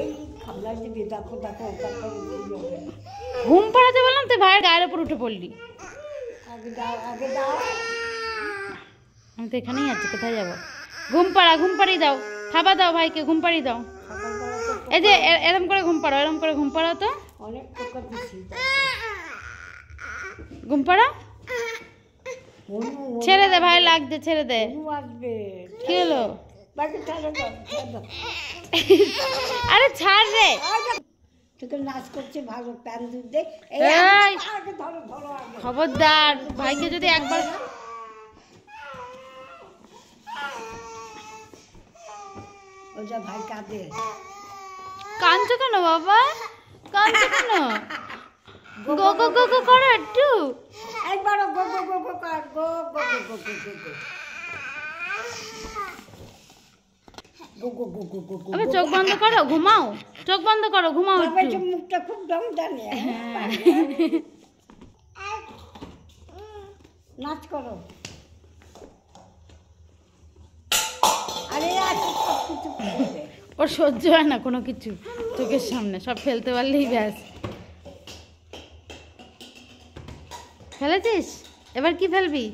এই খাবলা দিবি দেখো দেখো তারপরে ঘুম পাড়াতে বললাম তুই ভাইয়ের গায়ের উপর উঠে পড়লি। আগে দাও আগে দাও। আমি তো এখানেই আছি, কোথায় যাবো? ঘুম পাড়িয়ে দাও, খাবার দাও ভাইকে, ঘুম পাড়িয়ে দাও। সকালবেলা তো এই যে এরম করে ঘুম পাড়াও, এরম করে ঘুম পাড়াও তো, অনেক পোকা দিচ্ছি। ঘুম পাড়াও। হনু ছেড়ে দে ভাই, লাগছে, ছেড়ে দে। হনু আসবে। কি হলো? বাকি ছেড়ে দাও ছেড়ে দাও। আরে ছাড় রে। তোকে নাচ করছে ভালো প্যান দুধ দে। এই এই। আগে ধরো ধরো আগে। খবরদার, ভাইকে যদি একবার ওই যে ভাই কাঁদে। কাঁদছো কেন বাবা? কাঁদছো কেন? গো গো গো গো করো একটু। একবার গো গো গো গো কর গো গো গো গো গো গো। গো গো গো গো গো গো। আবে চোখ বন্ধ করো, ঘুমাও। চোখ বন্ধ করো, ঘুমাও তবে একটু। তো মুখটা খুব দম জানে। নাচ করো। আরে আজকে সব কিছু করবে। ওর সহ্য হয় না কোনো কিছু, চোখের সামনে সব ফেলতে পারলেই ব্যাস। ফেলেছিস? এবার কি ফেলবি?